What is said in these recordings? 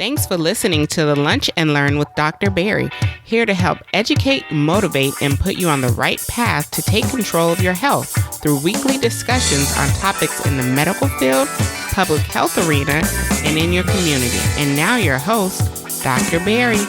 Thanks for listening to the Lunch and Learn with Dr. Barry, here to help educate, motivate, and put you on the right path to take control of your health through weekly discussions on topics in the medical field, public health arena, and in your community. And now your host, Dr. Barry.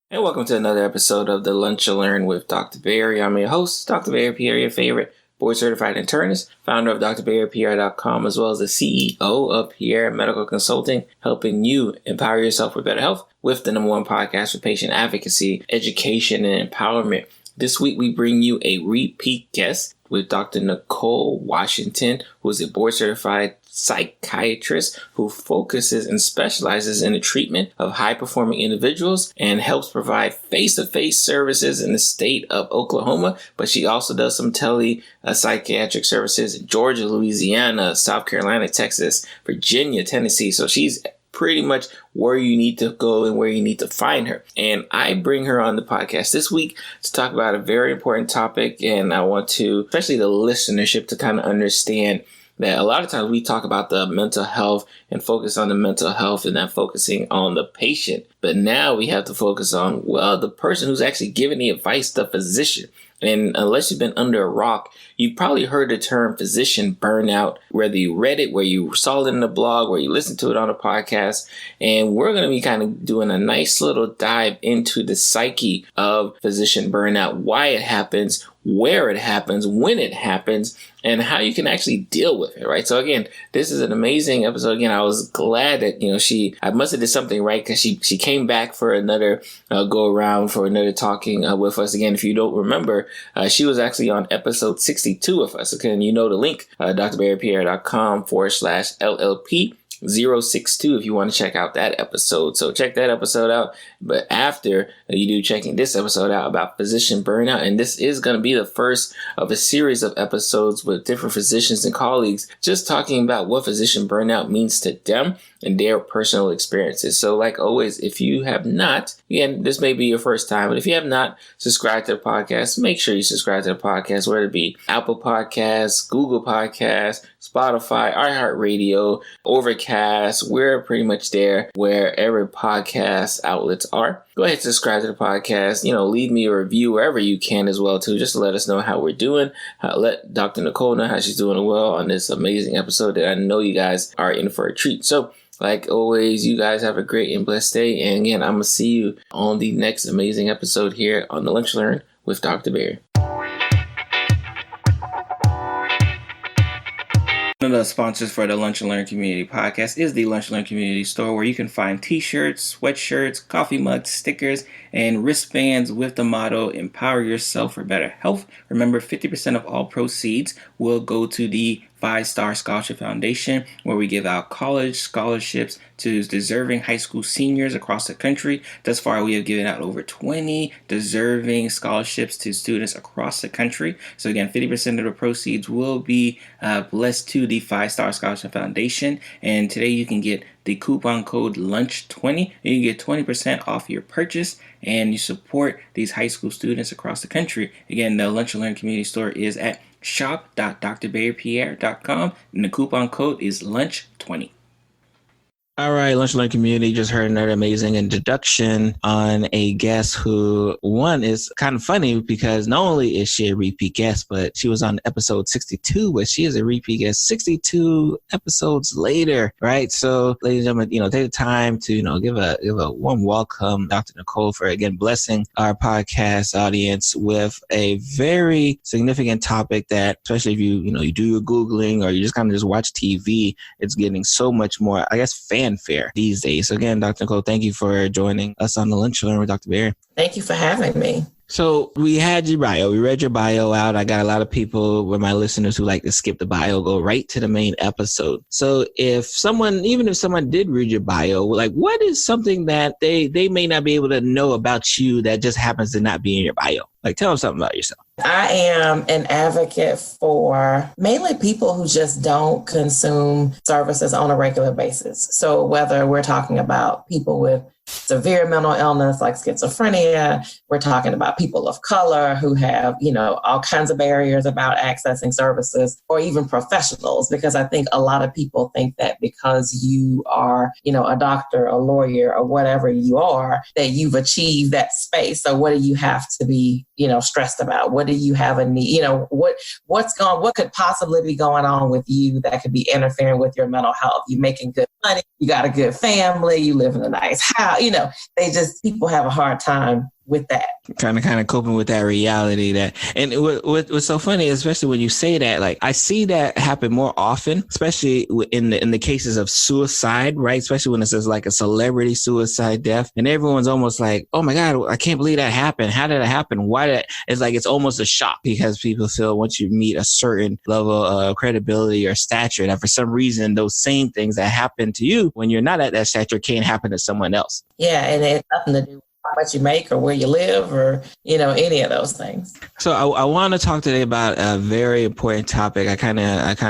And welcome to another episode of the Lunch and Learn with Dr. Barry. I'm your host, Dr. Barry Pierre, your favorite board-certified internist, founder of drbarrypierre.com, as well as the CEO of Pierre Medical Consulting, helping you empower yourself with better health with the #1 podcast for patient advocacy, education, and empowerment. This week, we bring you a repeat guest with Dr. Nicole Washington, who is a board-certified psychiatrist who focuses and specializes in the treatment of high-performing individuals and helps provide face-to-face services in the state of Oklahoma. But she also does some psychiatric services in Georgia, Louisiana, South Carolina, Texas, Virginia, Tennessee. So she's pretty much where you need to go and where you need to find her. And I bring her on the podcast this week to talk about a very important topic. And I want to, especially the listenership, to kind of understand that a lot of times we talk about the mental health and focus on the mental health and not focusing on the patient. But now we have to focus on, the person who's actually giving the advice, the physician. And unless you've been under a rock, you've probably heard the term physician burnout, whether you read it, where you saw it in the blog, where you listened to it on a podcast. And we're going to be kind of doing a nice little dive into the psyche of physician burnout, why it happens, where it happens, when it happens, and how you can actually deal with it, right? So again, this is an amazing episode. Again, I was glad that, I must have did something right because she came back for another go around for another talking with us. Again, if you don't remember, she was actually on episode 62 with us. Okay, and you know the link, drbarrypierre.com/LLP 062 if you want to check out that episode. So check that episode out. But after you do checking this episode out about physician burnout, and this is going to be the first of a series of episodes with different physicians and colleagues, just talking about what physician burnout means to them and their personal experiences. So like always, if you have not, again, this may be your first time, but if you have not subscribed to the podcast, make sure you subscribe to the podcast, whether it be Apple Podcasts, Google Podcasts, Spotify, iHeartRadio, Overcast. We're pretty much there wherever podcast outlets are. Go ahead and subscribe to the podcast. Leave me a review wherever you can as well, too, just to let us know how we're doing. Let Dr. Nicole know how she's doing well on this amazing episode that I know you guys are in for a treat. So, like always, you guys have a great and blessed day. And again, I'm going to see you on the next amazing episode here on the Lunch Learn with Dr. Barry. One of the sponsors for the Lunch and Learn Community Podcast is the Lunch and Learn Community Store, where you can find t-shirts, sweatshirts, coffee mugs, stickers, and wristbands with the motto, empower yourself for better health. Remember, 50% of all proceeds will go to the 5-Star Scholarship Foundation, where we give out college scholarships to deserving high school seniors across the country. Thus far, we have given out over 20 deserving scholarships to students across the country. So again, 50% of the proceeds will be blessed to the 5-Star Scholarship Foundation. And today you can get the coupon code LUNCH20, and you get 20% off your purchase, and you support these high school students across the country. Again, the Lunch and Learn Community Store is at shop.drbarrypierre.com, and the coupon code is LUNCH20. All right, Lunch and Learn Community, just heard another amazing introduction on a guest who, one, is kind of funny because not only is she a repeat guest, but she was on episode 62, but she is a repeat guest 62 episodes later, right? So, ladies and gentlemen, take the time to, give a warm welcome, Dr. Nicole, for, again, blessing our podcast audience with a very significant topic that, especially if you do your Googling or you just kind of just watch TV, it's getting so much more, I guess, fanfare these days. So again, Dr. Nicole, thank you for joining us on the Lunch Learn with Dr. Barry. Thank you for having me. So we had your bio. We read your bio out. I got a lot of people with my listeners who like to skip the bio, go right to the main episode. So even if someone did read your bio, like what is something that they may not be able to know about you that just happens to not be in your bio? Like tell them something about yourself. I am an advocate for mainly people who just don't consume services on a regular basis. So whether we're talking about people with severe mental illness like schizophrenia. We're talking about people of color who have, all kinds of barriers about accessing services, or even professionals, because I think a lot of people think that because you are, a doctor, a lawyer, or whatever you are, that you've achieved that space. So what do you have to be, stressed about? What do you have a need? What could possibly be going on with you that could be interfering with your mental health? You making good money, you got a good family, you live in a nice house, people have a hard time with that. Kind of coping with that reality and what's so funny, especially when you say that, like I see that happen more often, especially in the cases of suicide, right? Especially when it says like a celebrity suicide death, and everyone's almost like, oh my God, I can't believe that happened. How did it happen? It's like, it's almost a shock, because people feel once you meet a certain level of credibility or stature, that for some reason, those same things that happen to you when you're not at that stature can't happen to someone else. Yeah. And it has nothing to do how much you make or where you live or, any of those things. So I want to talk today about a very important topic. I kind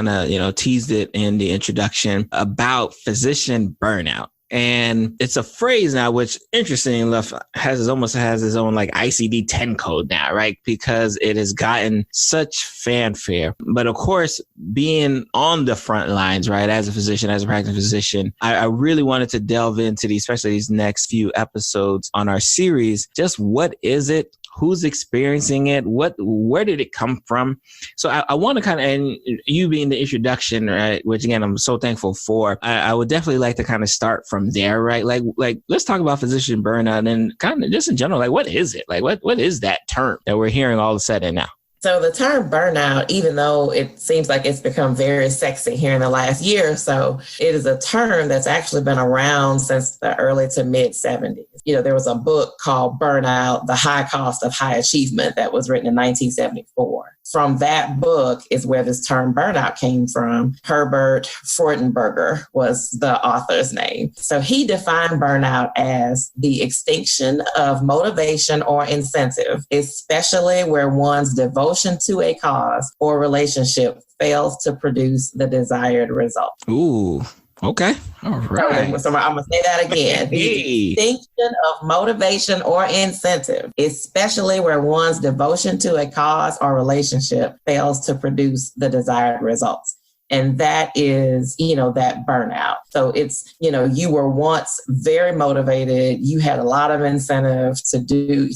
of teased it in the introduction about physician burnout. And it's a phrase now, which interestingly enough has its own like ICD-10 code now, right? Because it has gotten such fanfare. But of course, being on the front lines, right, as a physician, as a practicing physician, I really wanted to delve into especially these next few episodes on our series. Just what is it? Who's experiencing it? Where did it come from? So I want to and you being the introduction, right, which again, I'm so thankful for, I would definitely like to kind of start from there, right? Like let's talk about physician burnout and kind of just in general, like what is it? Like what is that term that we're hearing all of a sudden now? So the term burnout, even though it seems like it's become very sexy here in the last year or so, it is a term that's actually been around since the early to mid 70s. There was a book called Burnout, The High Cost of High Achievement that was written in 1974. From that book is where this term burnout came from. Herbert Freudenberger was the author's name. So he defined burnout as the extinction of motivation or incentive, especially where one's devotion to a cause or relationship fails to produce the desired result. Ooh. Okay. All right. So I'm going to say that again. The extinction of motivation or incentive, especially where one's devotion to a cause or relationship fails to produce the desired results. And that is, that burnout. So it's, you were once very motivated. You had a lot of incentive to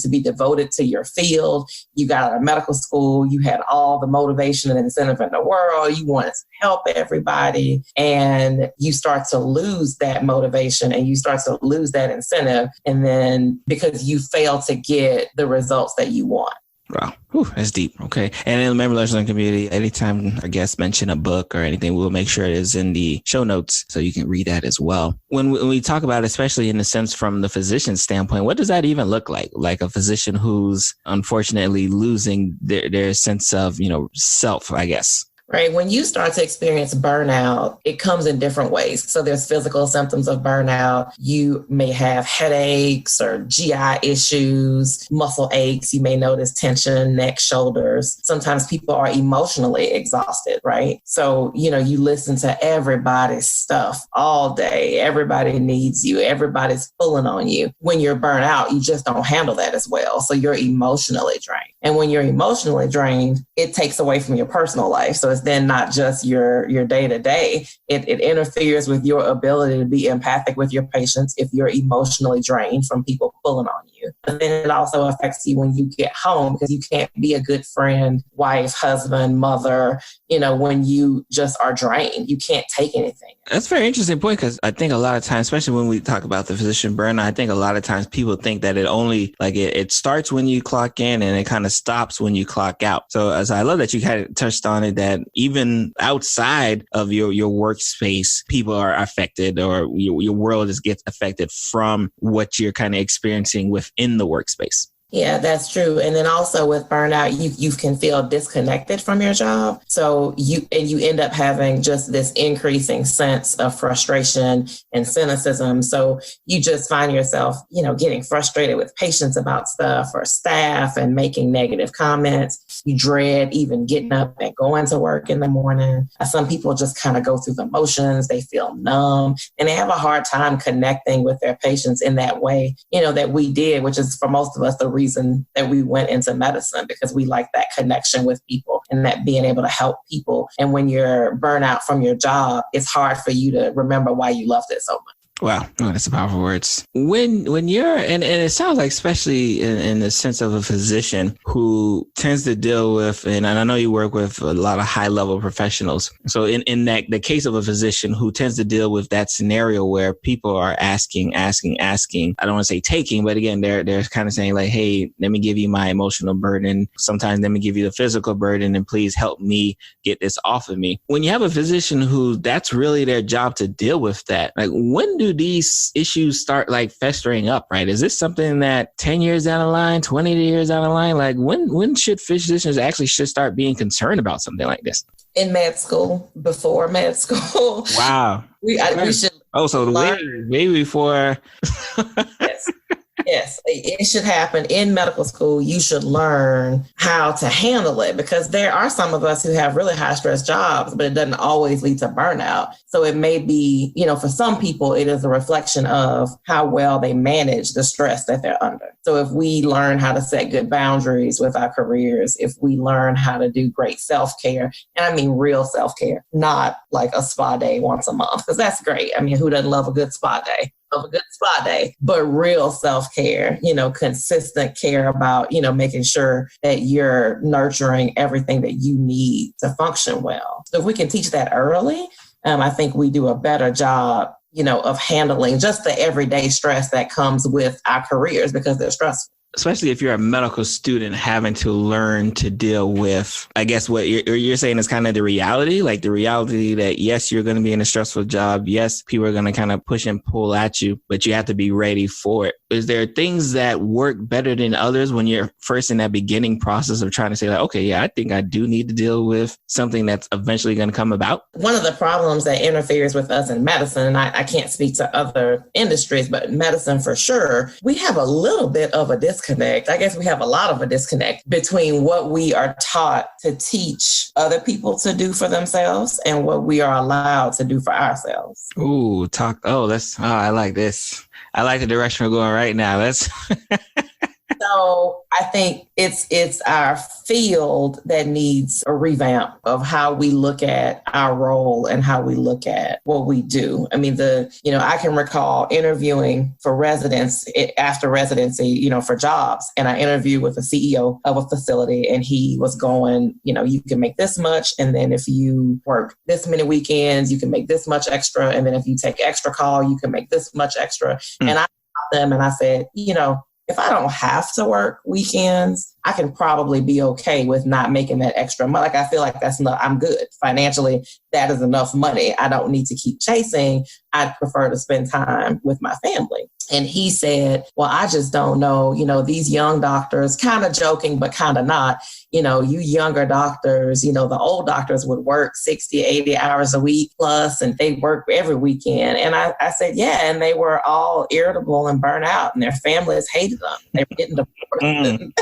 be devoted to your field. You got out of medical school. You had all the motivation and incentive in the world. You wanted to help everybody. And you start to lose that motivation and you start to lose that incentive. And then because you fail to get the results that you want. Wow. Whew, that's deep. Okay. And in the member learning community, anytime our guests mention a book or anything, we'll make sure it is in the show notes so you can read that as well. When we talk about, especially in the sense from the physician standpoint, what does that even look like? Like a physician who's unfortunately losing their sense of, self, I guess. Right. When you start to experience burnout, it comes in different ways. So there's physical symptoms of burnout. You may have headaches or GI issues, muscle aches. You may notice tension, neck, shoulders. Sometimes people are emotionally exhausted, right? So, you listen to everybody's stuff all day. Everybody needs you. Everybody's pulling on you. When you're burnt out, you just don't handle that as well. So you're emotionally drained. And when you're emotionally drained, it takes away from your personal life. So it's then not just your day-to-day. It interferes with your ability to be empathic with your patients if you're emotionally drained from people pulling on you. But then it also affects you when you get home because you can't be a good friend, wife, husband, mother, when you just are drained. You can't take anything. That's a very interesting point because I think a lot of times, especially when we talk about the physician burnout, I think a lot of times people think that it only it starts when you clock in and it kind of stops when you clock out. So as I love that you kind of touched on it, that even outside of your workspace, people are affected or your world gets affected from what you're kind of experiencing within the workspace. Yeah, that's true. And then also with burnout, you can feel disconnected from your job. So you end up having just this increasing sense of frustration and cynicism. So you just find yourself, getting frustrated with patients about stuff or staff and making negative comments. You dread even getting up and going to work in the morning. Some people just kind of go through the motions. They feel numb and they have a hard time connecting with their patients in that way, that we did, which is for most of us the reason that we went into medicine, because we like that connection with people and that being able to help people. And when you're burnt out from your job, it's hard for you to remember why you loved it so much. Wow. Oh, that's powerful words. When you're, and it sounds like, especially in the sense of a physician who tends to deal with, and I know you work with a lot of high level professionals. So in that, the case of a physician who tends to deal with that scenario where people are asking, I don't want to say taking, but again, they're kind of saying like, hey, let me give you my emotional burden. Sometimes let me give you the physical burden and please help me get this off of me. When you have a physician who that's really their job to deal with that, like when do these issues start like festering up, right? Is this something that 10 years down the line, 20 years down the line, like when should physicians actually should start being concerned about something like this? In med school, before med school. Wow. we should. Oh, so maybe before. Yes, it should happen in medical school. You should learn how to handle it, because there are some of us who have really high stress jobs, but it doesn't always lead to burnout. So it may be, for some people, it is a reflection of how well they manage the stress that they're under. So if we learn how to set good boundaries with our careers, if we learn how to do great self-care, and I mean real self-care, not like a spa day once a month, because that's great. I mean, who doesn't love a good spa day? But real self-care, consistent care about, making sure that you're nurturing everything that you need to function well. So if we can teach that early, I think we do a better job, of handling just the everyday stress that comes with our careers, because they're stressful. Especially if you're a medical student having to learn to deal with, I guess what you're saying is kind of the reality, like the reality that, yes, you're going to be in a stressful job. Yes, people are going to kind of push and pull at you, but you have to be ready for it. Is there things that work better than others when you're first in that beginning process of trying to say like, okay, yeah, I think I do need to deal with something that's eventually going to come about? One of the problems that interferes with us in medicine, and I can't speak to other industries, but medicine for sure, we have a little bit of a disconnect. I guess we have a lot of a disconnect between what we are taught to teach other people to do for themselves and what we are allowed to do for ourselves. Ooh, I like this. I like the direction we're going right now. So I think it's our field that needs a revamp of how we look at our role and how we look at what we do. I mean, I can recall interviewing for residents after residency, for jobs. And I interviewed with the CEO of a facility and he was going, you can make this much. And then if you work this many weekends, you can make this much extra. And then if you take extra call, you can make this much extra. And I stopped them and I said, if I don't have to work weekends, I can probably be okay with not making that extra money. Like, I feel like that's enough. I'm good. Financially, that is enough money. I don't need to keep chasing. I'd prefer to spend time with my family. And he said, well, I just don't know, these young doctors, kind of joking, but kind of not, you younger doctors, the old doctors would work 60, 80 hours a week plus, and they work every weekend. And I said, yeah. And they were all irritable and burnt out and their families hated them. They were getting divorced.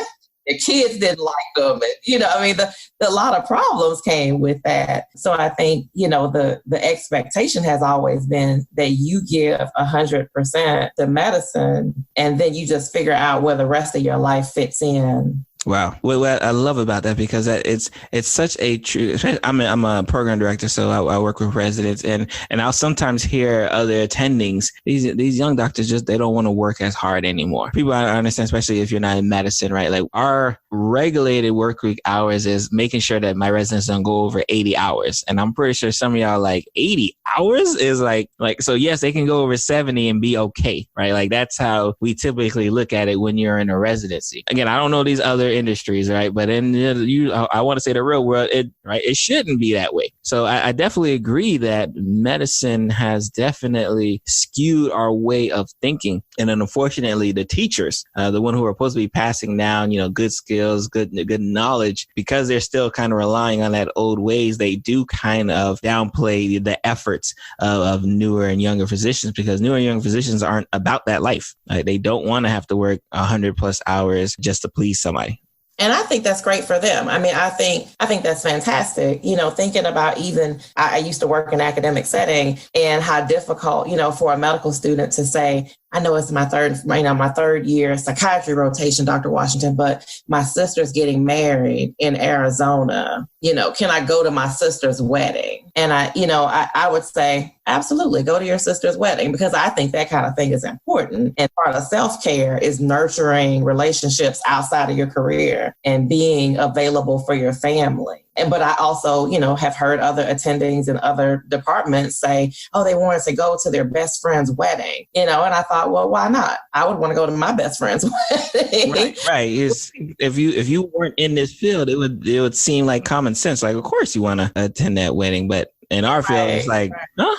Their kids didn't like them. And, a lot of problems came with that. So I think, the expectation has always been that you give 100% to medicine and then you just figure out where the rest of your life fits in. Wow. What I love about that, because it's such a true, I'm a program director, so I work with residents and I'll sometimes hear other attendings, these young doctors they don't want to work as hard anymore. People, I understand, especially if you're not in medicine, right? Like our regulated work week hours is making sure that my residents don't go over 80 hours. And I'm pretty sure some of y'all like 80 hours is like, so yes, they can go over 70 and be okay, right? Like that's how we typically look at it when you're in a residency. Again, I don't know these other industries, right? But in I want to say the real world, it shouldn't be that way. So I definitely agree that medicine has definitely skewed our way of thinking. And then unfortunately, the teachers, the one who are supposed to be passing down, good skills, good knowledge, because they're still kind of relying on that old ways, they do kind of downplay the efforts of newer and younger physicians, because newer and younger physicians aren't about that life. They don't want to have to work 100+ hours just to please somebody. And I think that's great for them. I mean, I think that's fantastic. Thinking about even, I used to work in an academic setting, and how difficult, for a medical student to say, I know it's my third year psychiatry rotation, Dr. Washington, but my sister's getting married in Arizona. Can I go to my sister's wedding? And I would say, absolutely, go to your sister's wedding, because I think that kind of thing is important. And part of self-care is nurturing relationships outside of your career and being available for your family. But I also, have heard other attendings in other departments say, oh, they wanted to go to their best friend's wedding, and I thought, well, why not? I would want to go to my best friend's wedding. Right. If you weren't in this field, it would seem like common sense. Like, of course you want to attend that wedding, but in our field, it's like, no,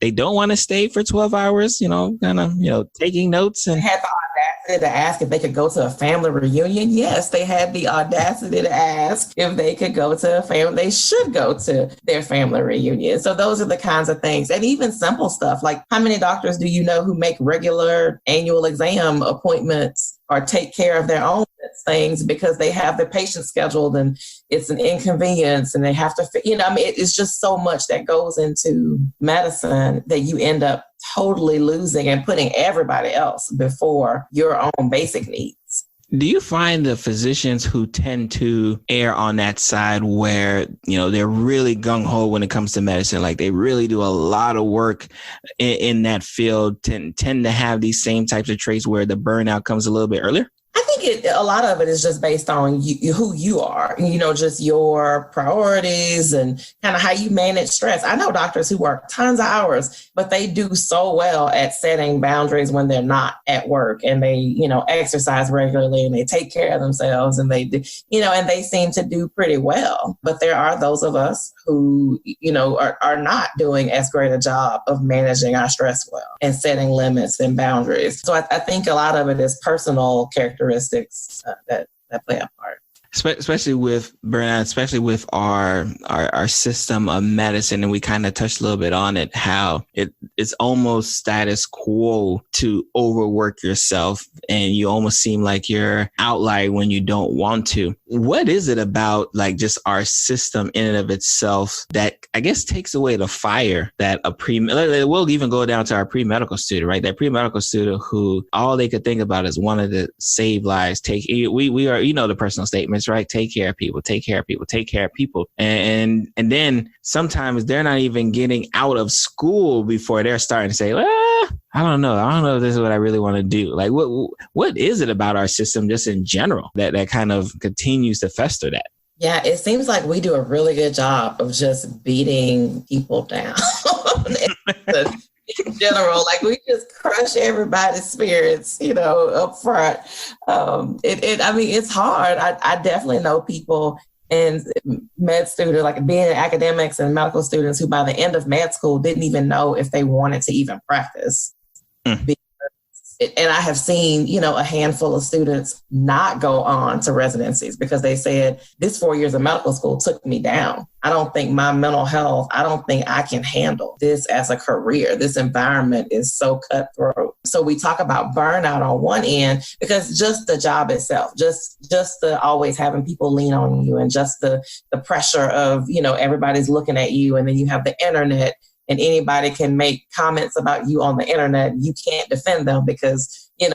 they don't want to stay for 12 hours, taking notes. And had the audacity to ask if they could go to a family reunion. Yes, they had the audacity to ask if they could go to a family. They should go to their family reunion. So those are the kinds of things. And even simple stuff like, how many doctors do you know who make regular annual exam appointments or take care of their own things because they have their patients scheduled and it's an inconvenience and they have to, it's just so much that goes into medicine that you end up totally losing and putting everybody else before your own basic needs. Do you find the physicians who tend to err on that side where, they're really gung-ho when it comes to medicine, like they really do a lot of work in that field, tend to have these same types of traits where the burnout comes a little bit earlier? I think a lot of it is just based on who you are, just your priorities and kind of how you manage stress. I know doctors who work tons of hours, but they do so well at setting boundaries when they're not at work, and they, exercise regularly and they take care of themselves, and they, and they seem to do pretty well. But there are those of us who, are not doing as great a job of managing our stress well and setting limits and boundaries. So I think a lot of it is personal characteristics that play a part. Especially with burnout, especially with our system of medicine. And we kind of touched a little bit on it, how it's almost status quo to overwork yourself, and you almost seem like you're outlier when you don't want to. What is it about like just our system in and of itself that I guess takes away the fire that we'll even go down to our pre-medical student, right? That pre-medical student who all they could think about is wanted to save lives. We are, the personal statements, right? Take care of people, take care of people, take care of people. And then sometimes they're not even getting out of school before they're starting to say, I don't know if this is what I really want to do. Like, what is it about our system just in general that kind of continues to fester that? Yeah, it seems like we do a really good job of just beating people down. In general, like we just crush everybody's spirits, up front. It's hard. I definitely know people and med students, like being academics and medical students, who by the end of med school didn't even know if they wanted to even practice. And I have seen, a handful of students not go on to residencies because they said, this 4 years of medical school took me down. I don't think my mental health, I don't think I can handle this as a career. This environment is so cutthroat. So we talk about burnout on one end because just the job itself, just the always having people lean on you, and just the pressure of, everybody's looking at you, and then you have the internet. And anybody can make comments about you on the internet. You can't defend them because you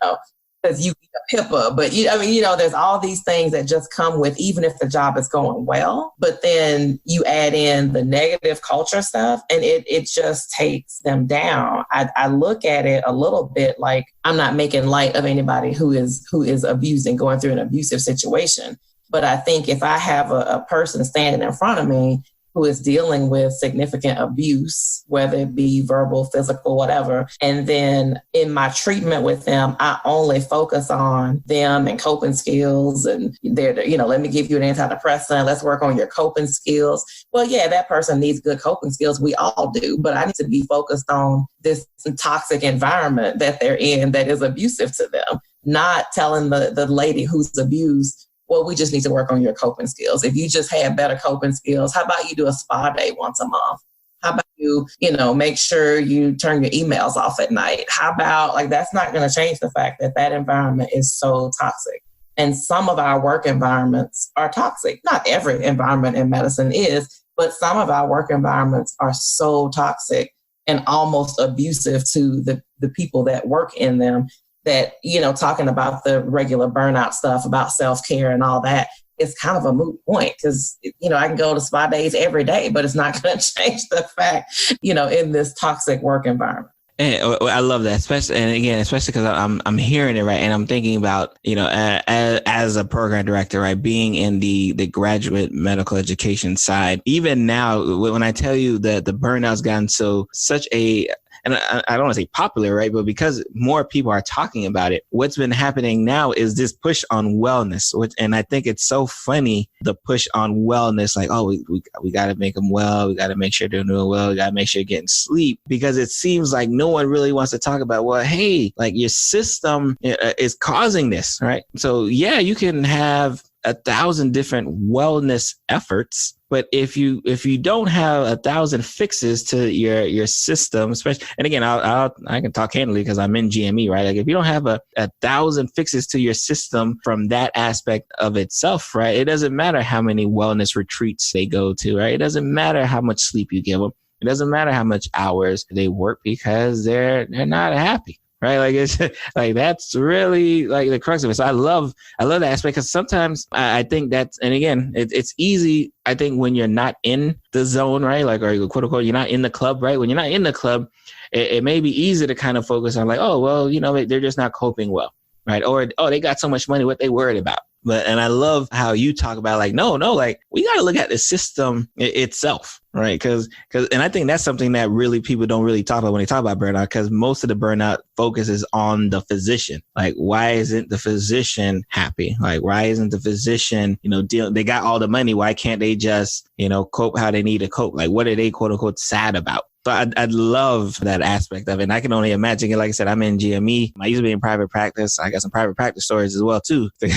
HIPAA. But there's all these things that just come with, even if the job is going well. But then you add in the negative culture stuff, and it just takes them down. I look at it a little bit like I'm not making light of anybody who is abusing, going through an abusive situation. But I think if I have a person standing in front of me who is dealing with significant abuse, whether it be verbal, physical, whatever. And then in my treatment with them, I only focus on them and coping skills. And they're, let me give you an antidepressant. Let's work on your coping skills. Well, yeah, that person needs good coping skills. We all do. But I need to be focused on this toxic environment that they're in that is abusive to them, not telling the lady who's abused, well, we just need to work on your coping skills. If you just had better coping skills, how about you do a spa day once a month? How about you, make sure you turn your emails off at night? How about, that's not going to change the fact that that environment is so toxic. And some of our work environments are toxic. Not every environment in medicine is, but some of our work environments are so toxic and almost abusive to the people that work in them that, talking about the regular burnout stuff about self-care and all that, it's kind of a moot point because, I can go to spa days every day, but it's not going to change the fact, in this toxic work environment. And I love that, especially because I'm hearing it, right? And I'm thinking about, as a program director, right, being in the graduate medical education side, even now, when I tell you that the burnout's gotten such a, and I don't want to say popular, right? But because more people are talking about it, what's been happening now is this push on wellness. And I think it's so funny, the push on wellness, like, oh, we got to make them well. We got to make sure they're doing well. We got to make sure they're getting sleep, because it seems like no one really wants to talk about, well, hey, like your system is causing this, right? So yeah, you can have 1,000 different wellness efforts, but if you don't have 1,000 fixes to your system, especially, and again, I can talk candidly because I'm in GME, right? Like if you don't have 1,000 fixes to your system from that aspect of itself, right? It doesn't matter how many wellness retreats they go to, right? It doesn't matter how much sleep you give them. It doesn't matter how much hours they work because they're not happy. Right. Like it's like, that's really like the crux of it. So I love that aspect, because sometimes I think that's, and again, it's easy, I think, when you're not in the zone, right? Like, or quote unquote, you're not in the club, right? When you're not in the club, it may be easy to kind of focus on like, oh, well, they're just not coping well. Right. Or, oh, they got so much money, what they worried about. And I love how you talk about like, no, like we got to look at the system itself. Right. And I think that's something that really people don't really talk about when they talk about burnout, because most of the burnout focuses on the physician. Like, why isn't the physician happy? Like, why isn't the physician, they got all the money. Why can't they just, cope how they need to cope? Like, what are they, quote unquote, sad about? So I'd love that aspect of it. And I can only imagine it. Like I said, I'm in GME. I used to be in private practice. I got some private practice stories as well, too, to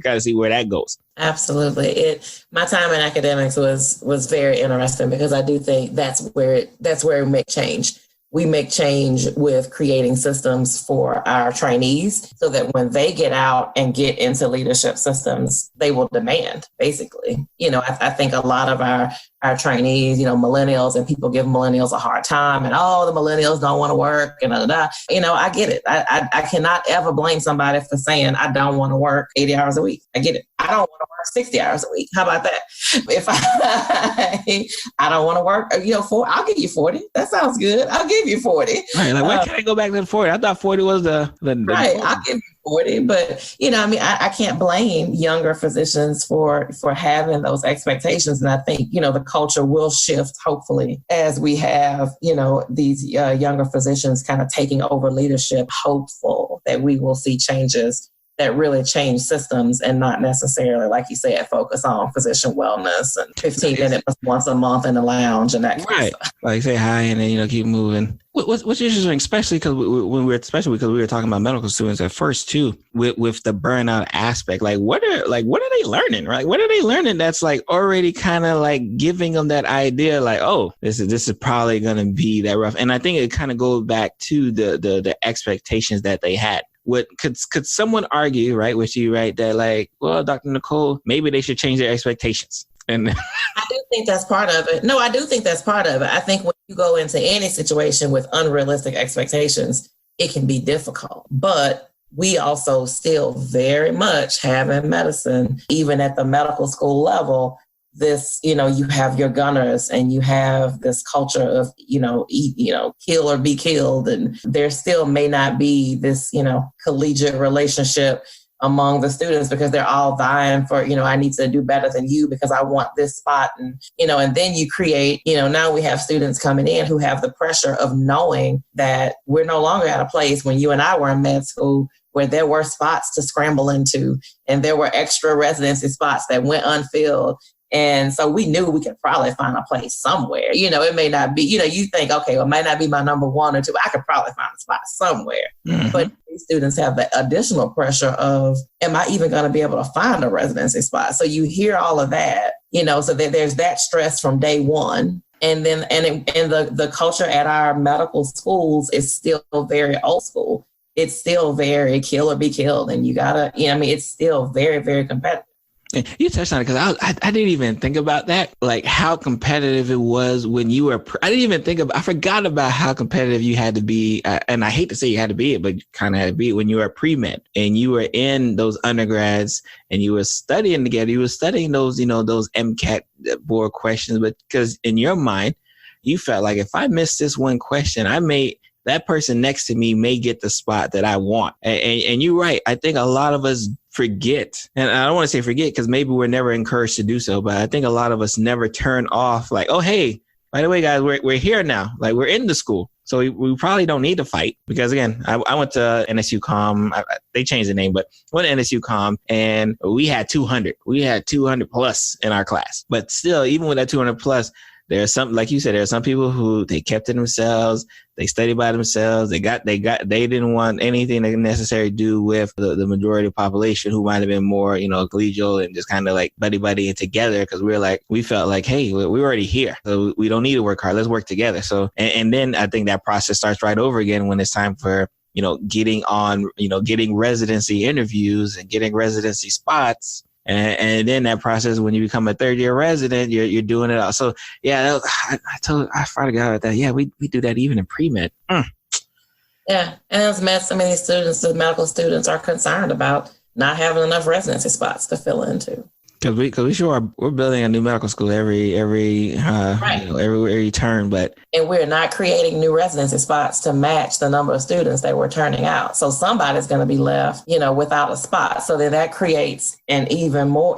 kind of see where that goes. Absolutely. My time in academics was very interesting, because I do think that's where we make change. We make change with creating systems for our trainees so that when they get out and get into leadership systems, they will demand, basically. I think a lot of our trainees, millennials, and people give millennials a hard time, and the millennials don't want to work, and I get it. I cannot ever blame somebody for saying I don't want to work 80 hours a week. I get it. I don't want to work 60 hours a week. How about that? If I don't want to work, I'll give you 40. That sounds good. I'll give you 40. Right. Like, why can't I go back to the 40? I thought 40 was the right. I'll give you 40, but I can't blame younger physicians for having those expectations. And I think, the culture will shift, hopefully, as we have, these younger physicians kind of taking over leadership, hopeful that we will see changes that really change systems and not necessarily, like you said, focus on physician wellness and 15 minutes once a month in the lounge and that kind of stuff. Like say hi and then, keep moving. What's interesting, especially because we were talking about medical students at first too, with the burnout aspect, what are they learning, right? What are they learning that's like already kind of like giving them that idea, like, oh, this is probably going to be that rough. And I think it kind of goes back to the expectations that they had. What could someone argue, right, with you, right, that like, well, Dr. Nicole, maybe they should change their expectations? And I do think that's part of it. No, I do think that's part of it. I think when you go into any situation with unrealistic expectations, it can be difficult. But we also still very much have in medicine, even at the medical school level, this, you have your gunners and you have this culture of, kill or be killed. And there still may not be this, collegiate relationship among the students because they're all vying for, I need to do better than you because I want this spot. And, and then you create, now we have students coming in who have the pressure of knowing that we're no longer at a place when you and I were in med school where there were spots to scramble into and there were extra residency spots that went unfilled. And so we knew we could probably find a place somewhere. It may not be, you think, okay, well, it might not be my number one or two. I could probably find a spot somewhere. Mm-hmm. But these students have the additional pressure of, am I even going to be able to find a residency spot? So you hear all of that, so that there's that stress from day one. And then, and the culture at our medical schools is still very old school. It's still very kill or be killed. And you gotta, it's still very, very competitive. You touched on it because I didn't even think about that, like how competitive it was when you were. I didn't even think about. I forgot about how competitive you had to be, and I hate to say you had to be it, but you kind of had to be it when you were pre-med and you were in those undergrads and you were studying together. You were studying those, those MCAT board questions, but because in your mind, you felt like if I missed this one question, that person next to me may get the spot that I want. And you're right. I think a lot of us forget, and I don't want to say forget because maybe we're never encouraged to do so, but I think a lot of us never turn off like, oh, hey, by the way, guys, we're here now. Like we're in the school. So we probably don't need to fight because again, I went to NSU Com. They changed the name, but went to NSU Com and we had 200. We had 200 plus in our class, but still, even with that 200 plus, there's some, like you said, there are some people who they kept to themselves. They studied by themselves. They didn't want anything to necessarily do with the majority of the population who might have been more, collegial and just kind of like buddy and together. Cause we felt like, hey, we're already here. So we don't need to work hard. Let's work together. So, and then I think that process starts right over again when it's time for, getting on, getting residency interviews and getting residency spots. And then that process, when you become a third year resident, you're doing it all. So yeah, I forgot about that. Yeah, we do that even in pre-med. Yeah, and as many students, the medical students are concerned about not having enough residency spots to fill into. Because we sure we're building a new medical school every turn, and we're not creating new residency spots to match the number of students that we're turning out. So somebody's going to be left, without a spot. So then that creates even more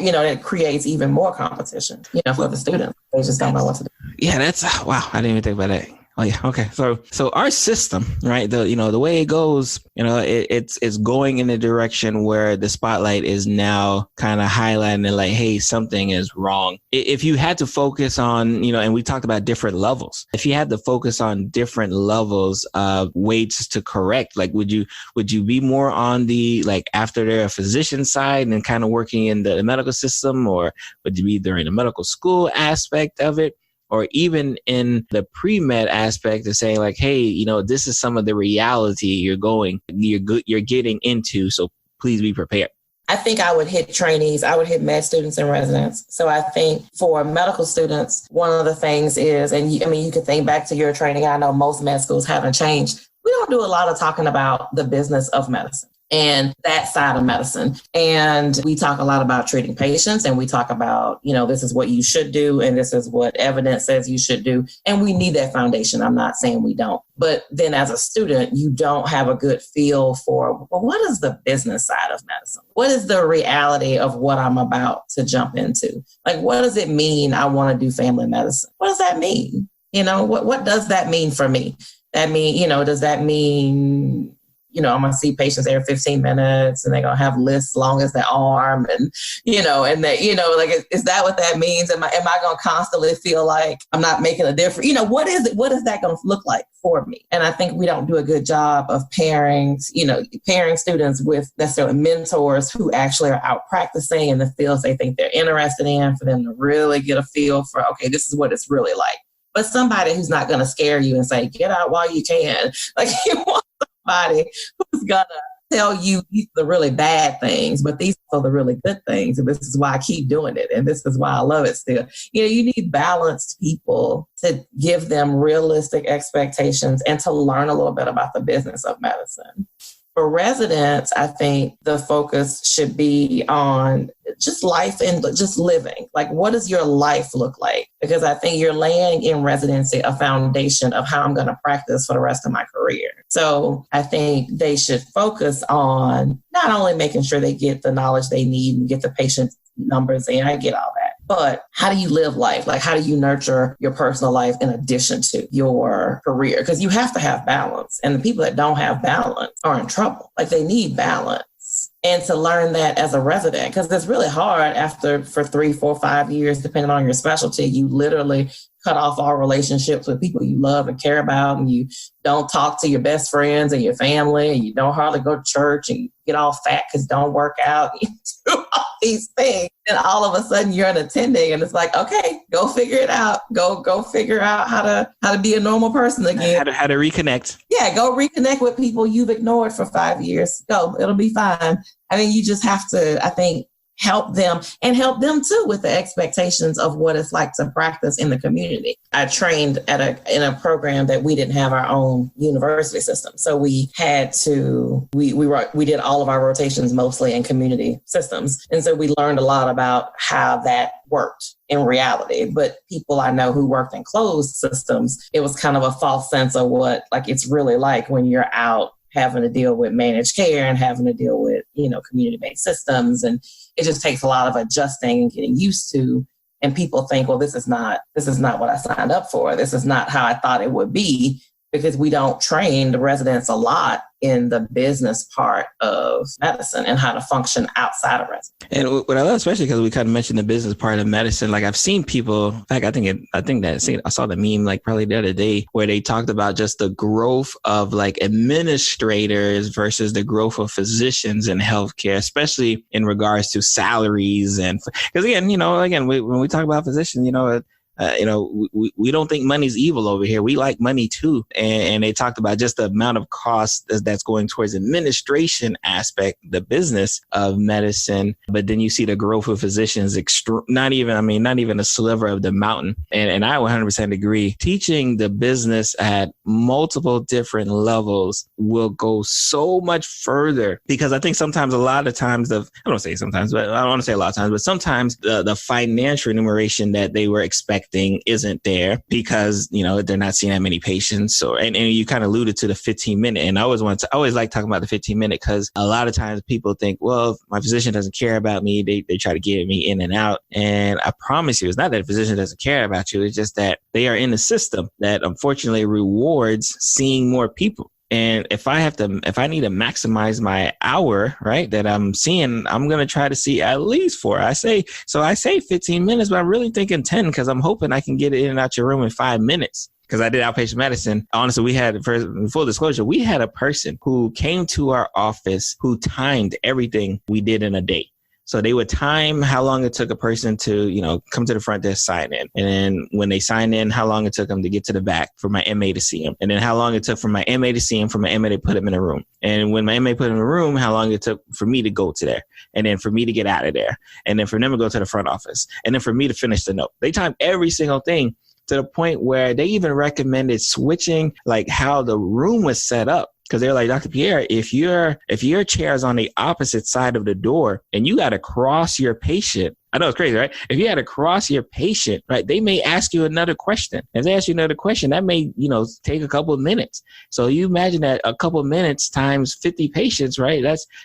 competition, for the students. They just don't know what to do. Yeah, that's wow. I didn't even think about that. Oh yeah. Okay. So our system, right? The way it goes, it's going in a direction where the spotlight is now kind of highlighting it like, hey, something is wrong. If you had to focus on, and we talked about different levels, if you had to focus on different levels of ways to correct, like, would you be more on the, like, after they're a physician side and kind of working in the medical system, or would you be during the medical school aspect of it? Or even in the pre-med aspect of saying like, hey, this is some of the reality you're getting into. So please be prepared. I think I would hit trainees. I would hit med students and residents. So I think for medical students, one of the things is, and you can think back to your training. I know most med schools haven't changed. We don't do a lot of talking about the business of medicine and that side of medicine. And we talk a lot about treating patients, and we talk about, this is what you should do, and this is what evidence says you should do. And we need that foundation. I'm not saying we don't. But then as a student, you don't have a good feel for, well, what is the business side of medicine? What is the reality of what I'm about to jump into? Like, what does it mean I want to do family medicine? What does that mean? What does that mean for me? Does that mean, I'm going to see patients every 15 minutes and they're going to have lists long as their arm and that, is that what that means? Am I going to constantly feel like I'm not making a difference? What is it? What is that going to look like for me? And I think we don't do a good job of pairing students with necessarily mentors who actually are out practicing in the fields they think they're interested in, for them to really get a feel for, okay, this is what it's really like. But somebody who's not going to scare you and say, get out while you can. Like, you want somebody who's going to tell you the really bad things, but these are the really good things. And this is why I keep doing it. And this is why I love it still. You need balanced people to give them realistic expectations and to learn a little bit about the business of medicine. For residents, I think the focus should be on just life and just living. Like, what does your life look like? Because I think you're laying in residency a foundation of how I'm going to practice for the rest of my career. So I think they should focus on not only making sure they get the knowledge they need and get the patient numbers in, I get all that, but how do you live life? Like, how do you nurture your personal life in addition to your career? Because you have to have balance. And the people that don't have balance are in trouble. Like, they need balance. And to learn that as a resident, because it's really hard for 3, 4, 5 years, depending on your specialty, you literally cut off all relationships with people you love and care about, and you don't talk to your best friends and your family, and you don't hardly go to church, and you get all fat because you don't work out. You do all these things, and all of a sudden you're an attending, and it's like, okay, go figure it out. Go figure out how to be a normal person again. How to reconnect. Yeah, go reconnect with people you've ignored for 5 years. Go, it'll be fine. I mean, you just have to, I think, help them too with the expectations of what it's like to practice in the community. I trained in a program that we didn't have our own university system. So we had to, we did all of our rotations mostly in community systems. And so we learned a lot about how that worked in reality. But people I know who worked in closed systems, it was kind of a false sense of what like it's really like when you're out having to deal with managed care and having to deal with, community-based systems. And it just takes a lot of adjusting and getting used to. And people think, well, this is not what I signed up for. This is not how I thought it would be, because we don't train the residents a lot in the business part of medicine and how to function outside of residency. And what I love, especially because we kind of mentioned the business part of medicine, like I've seen people, in fact, I saw the meme like probably the other day where they talked about just the growth of like administrators versus the growth of physicians in healthcare, especially in regards to salaries. And because again, when we talk about physicians, we don't think money's evil over here. We like money too. And they talked about just the amount of cost that's going towards administration aspect, the business of medicine. But then you see the growth of physicians, not even a sliver of the mountain. And I 100% agree. Teaching the business at multiple different levels will go so much further, because I think sometimes the financial remuneration that they were expecting isn't there because, they're not seeing that many patients. And you kind of alluded to the 15-minute. And I always like talking about the 15-minute because a lot of times people think, well, if my physician doesn't care about me, they try to get me in and out. And I promise you, it's not that a physician doesn't care about you. It's just that they are in a system that unfortunately rewards seeing more people. And if I need to maximize my hour, right, that I'm seeing, I'm going to try to see at least 4. I say 15 minutes, but I'm really thinking 10 because I'm hoping I can get it in and out your room in 5 minutes. Because I did outpatient medicine. Honestly, we had, for full disclosure, we had a person who came to our office who timed everything we did in a day. So they would time how long it took a person to, come to the front desk, sign in. And then when they sign in, how long it took them to get to the back for my MA to see him. And then how long it took for my MA to see him, for my MA to put him in a room. And when my MA put him in a room, how long it took for me to go to there. And then for me to get out of there. And then for them to go to the front office. And then for me to finish the note. They timed every single thing to the point where they even recommended switching like how the room was set up. Because they're like, Dr. Pierre, if your chair is on the opposite side of the door and you got to cross your patient, I know it's crazy, right? If you had to cross your patient, right, they may ask you another question. If they ask you another question, that may, take a couple of minutes. So you imagine that a couple of minutes times 50 patients, right?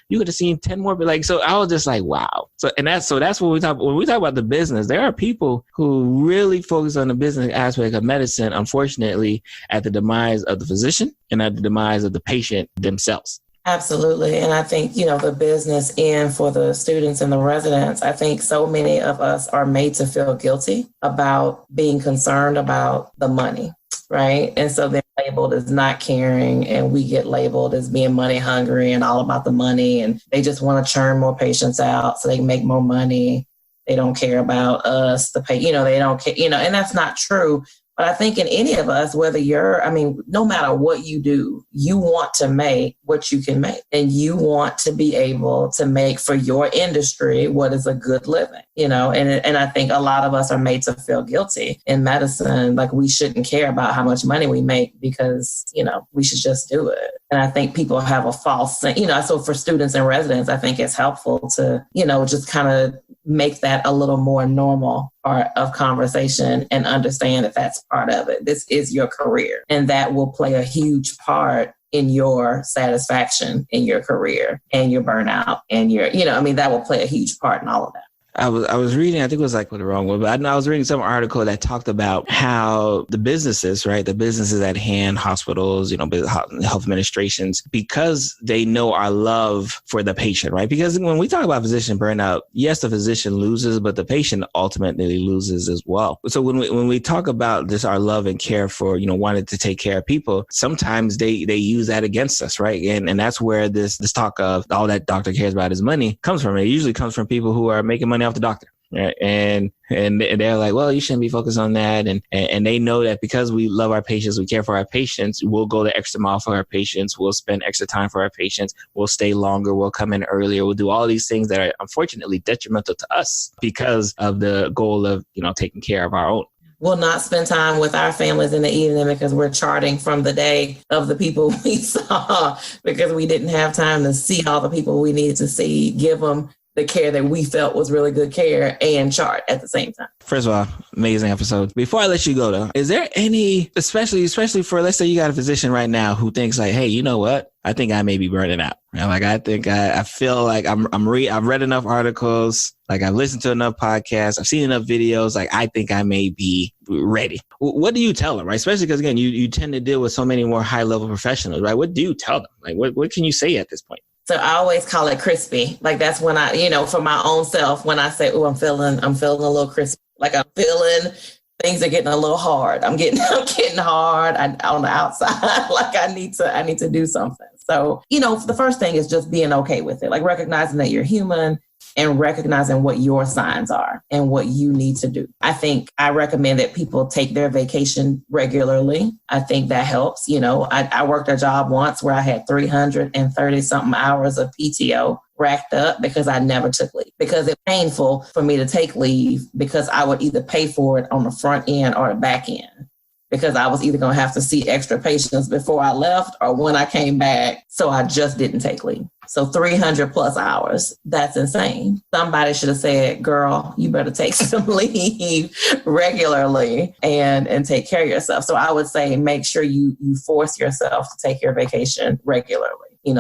You could have seen 10 more. But so I was just like, wow. That's what we talk when we talk about the business. There are people who really focus on the business aspect of medicine, unfortunately, at the demise of the physician and at the demise of the patient themselves. Absolutely. And I think, the business end for the students and the residents, I think so many of us are made to feel guilty about being concerned about the money, right? And so they're labeled as not caring, and we get labeled as being money hungry and all about the money. And they just want to churn more patients out so they can make more money. They don't care about us, they don't care, and that's not true. But I think in any of us, no matter what you do, you want to make what you can make, and you want to be able to make for your industry what is a good living, and I think a lot of us are made to feel guilty in medicine. Like we shouldn't care about how much money we make because, we should just do it. And I think people have a false sense, so for students and residents, I think it's helpful to, just kind of make that a little more normal part of conversation and understand that that's part of it. This is your career, and that will play a huge part in your satisfaction in your career and your burnout and that will play a huge part in all of that. I was reading, I think it was like the wrong one, but I was reading some article that talked about how the businesses, right? The businesses at hand, hospitals, health administrations, because they know our love for the patient, right? Because when we talk about physician burnout, yes, the physician loses, but the patient ultimately loses as well. So when we talk about this, our love and care for, wanting to take care of people, sometimes they use that against us, right? And that's where this talk of all that doctor cares about is money comes from. It usually comes from people who are making money off the doctor. Right? And they're like, well, you shouldn't be focused on that. And they know that because we love our patients, we care for our patients, we'll go the extra mile for our patients. We'll spend extra time for our patients. We'll stay longer. We'll come in earlier. We'll do all these things that are unfortunately detrimental to us because of the goal of, taking care of our own. We'll not spend time with our families in the evening because we're charting from the day of the people we saw because we didn't have time to see all the people we needed to see, give them the care that we felt was really good care, and chart at the same time. First of all, amazing episode. Before I let you go though, is there any, especially for, let's say you got a physician right now who thinks like, hey, you know what? I think I may be burning out. Like, I think I feel like I've read enough articles, like I've listened to enough podcasts, I've seen enough videos. Like, I think I may be ready. What do you tell them, right? Especially because again, you tend to deal with so many more high level professionals, right? What do you tell them? Like, what can you say at this point? So I always call it crispy. Like that's when I, for my own self, when I say, oh, I'm feeling a little crispy. Like I'm feeling things are getting a little hard. I'm getting hard on the outside. Like I need to do something. So, the first thing is just being okay with it. Like recognizing that you're human and recognizing what your signs are and what you need to do. I recommend that people take their vacation regularly. I think that helps. I worked a job once where I had 330 something hours of PTO racked up because I never took leave, because it's painful for me to take leave because I would either pay for it on the front end or the back end, because I was either going to have to see extra patients before I left or when I came back. So I just didn't take leave. So 300 plus hours, that's insane. Somebody should have said, girl, you better take some leave regularly and take care of yourself. So I would say, make sure you force yourself to take your vacation regularly.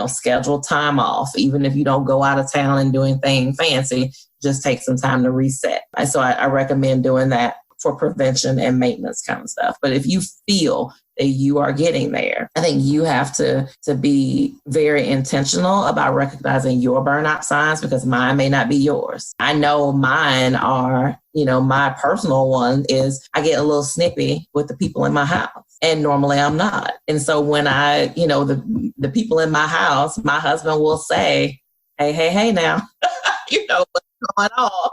Schedule time off, even if you don't go out of town and do anything fancy, just take some time to reset. So I recommend doing that for prevention and maintenance kind of stuff. But if you feel that you are getting there, I think you have to be very intentional about recognizing your burnout signs, because mine may not be yours. I know mine are, my personal one is I get a little snippy with the people in my house, and normally I'm not. And so when I, the people in my house, my husband will say, hey now, what's going on?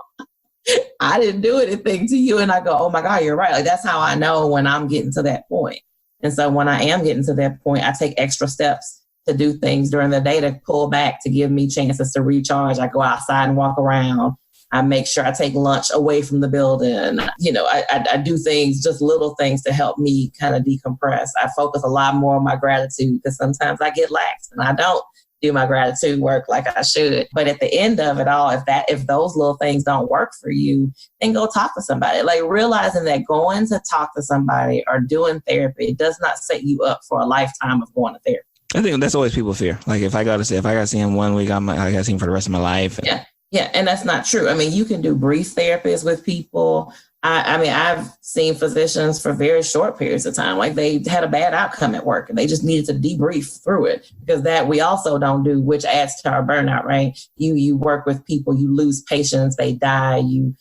I didn't do anything to you. And I go, oh my God, you're right. Like that's how I know when I'm getting to that point. And so when I am getting to that point, I take extra steps to do things during the day to pull back, to give me chances to recharge. I go outside and walk around. I make sure I take lunch away from the building. I do things, just little things to help me kind of decompress. I focus a lot more on my gratitude, because sometimes I get lax and I don't do my gratitude work like I should. But at the end of it all, if those little things don't work for you, then go talk to somebody. Like realizing that going to talk to somebody or doing therapy does not set you up for a lifetime of going to therapy. I think that's always people fear. Like if I got to see him 1 week, I got to see him for the rest of my life. Yeah. And that's not true. I mean, you can do brief therapies with people. I've seen physicians for very short periods of time, like they had a bad outcome at work and they just needed to debrief through it, because that we also don't do, which adds to our burnout, right? You work with people, you lose patients, they die, you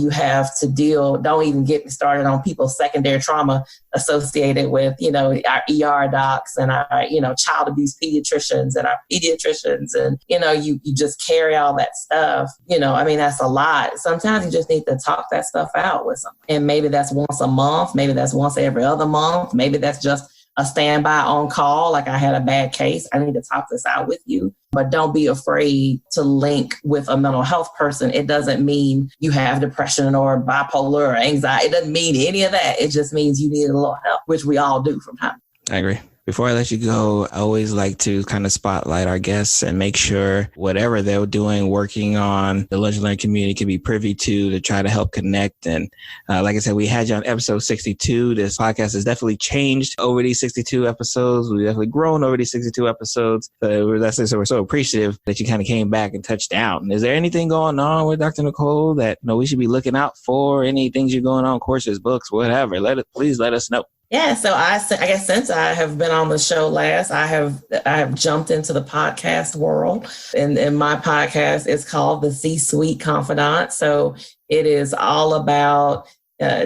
have to deal, don't even get me started on people's secondary trauma associated with, our ER docs and our, child abuse pediatricians and our pediatricians. And, you just carry all that stuff, that's a lot. Sometimes you just need to talk that stuff out out with someone. And maybe that's once a month, maybe that's once every other month, maybe that's just a standby on call, like I had a bad case, I need to talk this out with you. But don't be afraid to link with a mental health person. It doesn't mean you have depression or bipolar or anxiety. It doesn't mean any of that. It just means you need a little help, which we all do from time. I agree. Before I let you go, I always like to kind of spotlight our guests and make sure whatever they're doing, working on, the Lunch and Learn community can be privy to try to help connect. And like I said, we had you on episode 62. This podcast has definitely changed over these 62 episodes. We've definitely grown over these 62 episodes. So we're so appreciative that you kind of came back and touched down. Is there anything going on with Dr. Nicole that we should be looking out for? Any things you're going on, courses, books, whatever? Please let us know. Yeah, so I guess since I have been on the show last, I have jumped into the podcast world, and my podcast is called the C-Suite Confidant. So it is all about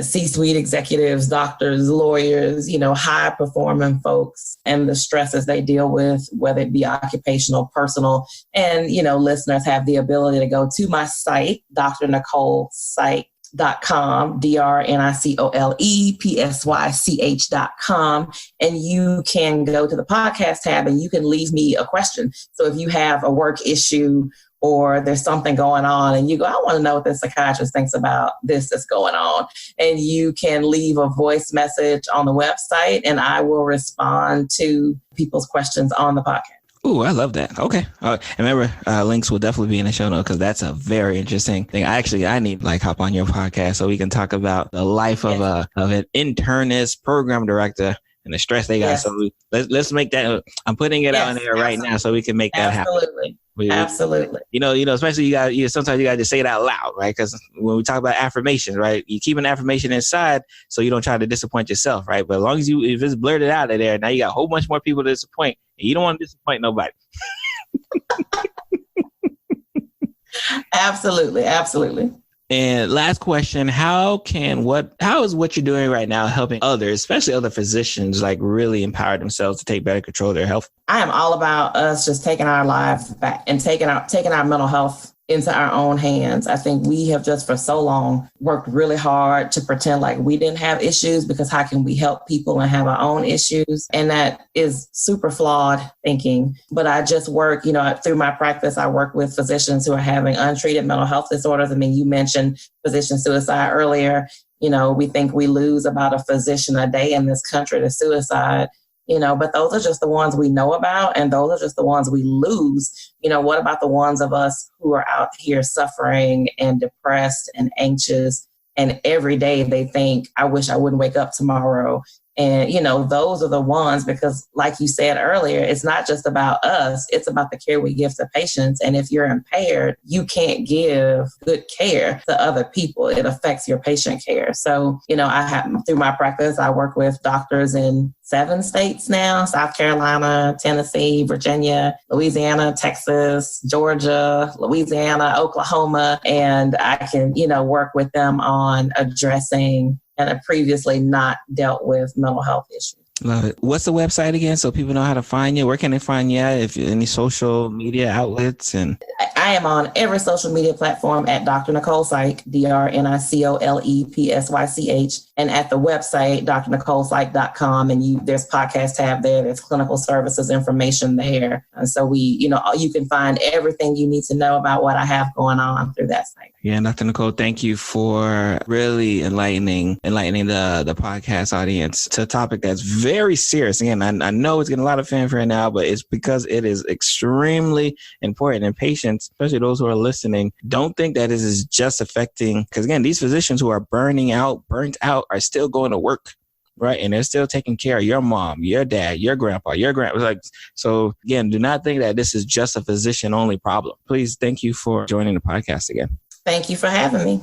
C-suite executives, doctors, lawyers, high performing folks, and the stresses they deal with, whether it be occupational, personal, and listeners have the ability to go to my site, Dr. Nicole site. .com, DrNicolepsych.com, and you can go to the podcast tab and you can leave me a question. So if you have a work issue or there's something going on and you go, I want to know what the psychiatrist thinks about this that's going on, and you can leave a voice message on the website and I will respond to people's questions on the podcast. Ooh, I love that. Okay. Remember, links will definitely be in the show notes because that's a very interesting thing. I need hop on your podcast so we can talk about the life of an internist, program director, and the stress they got. Yes. So let's make that. I'm putting it out in there right now so we can make that happen. Absolutely. Especially sometimes you got to just say it out loud, right? Because when we talk about affirmations, right, you keep an affirmation inside so you don't try to disappoint yourself, right? But as long as if it's blurted out of there, now you got a whole bunch more people to disappoint, and you don't want to disappoint nobody. Absolutely. And last question, how is what you're doing right now helping others, especially other physicians, really empower themselves to take better control of their health? I am all about us just taking our lives back and taking our mental health into our own hands. I think we have just for so long worked really hard to pretend like we didn't have issues, because how can we help people and have our own issues? And that is super flawed thinking. But I just work, through my practice, I work with physicians who are having untreated mental health disorders. I mean, you mentioned physician suicide earlier. We think we lose about a physician a day in this country to suicide. But those are just the ones we know about, and those are just the ones we lose. What about the ones of us who are out here suffering and depressed and anxious, and every day they think, I wish I wouldn't wake up tomorrow? And, those are the ones, because like you said earlier, it's not just about us, it's about the care we give to patients. And if you're impaired, you can't give good care to other people. It affects your patient care. So, through my practice, I work with doctors in 7 states now: South Carolina, Tennessee, Virginia, Louisiana, Texas, Georgia, Louisiana, Oklahoma. And I can, work with them on addressing and have previously not dealt with mental health issues. Love it. What's the website again so people know how to find you? Where can they find you at? If any social media outlets? And I am on every social media platform at Dr. Nicole Psych, DrNicolepsych, and at the website, drnicolepsych.com. And there's podcast tab there. There's clinical services information there. And so you can find everything you need to know about what I have going on through that site. Yeah, Dr. Nicole, thank you for really enlightening the podcast audience to a topic that's very serious. Again, I know it's getting a lot of fanfare now, but it's because it is extremely important. And patients, especially those who are listening, don't think that this is just affecting, because again, these physicians who are burnt out, are still going to work. Right. And they're still taking care of your mom, your dad, your grandpa, your grandpa. So again, do not think that this is just a physician only problem. Please, thank you for joining the podcast again. Thank you for having me.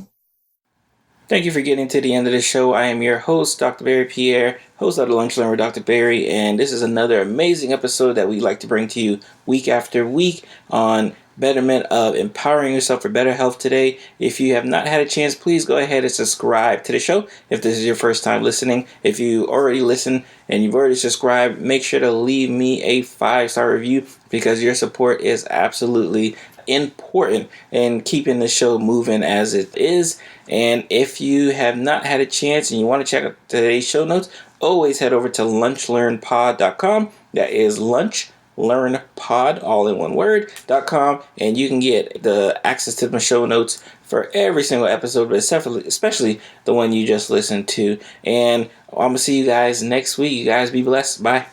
Thank you for getting to the end of the show. I am your host, Dr. Barry Pierre, host of the Lunch Learn with Dr. Barry, and this is another amazing episode that we like to bring to you week after week on betterment of empowering yourself for better health today. If you have not had a chance, please go ahead and subscribe to the show if this is your first time listening. If you already listen and you've already subscribed, make sure to leave me a 5-star review, because your support is absolutely important in keeping the show moving as it is. And if you have not had a chance and you want to check out today's show notes, always head over to lunchlearnpod.com. That is lunchlearnpod, all in one word.com, and you can get the access to my show notes for every single episode, but especially the one you just listened to. And I'm going to see you guys next week. You guys be blessed. Bye.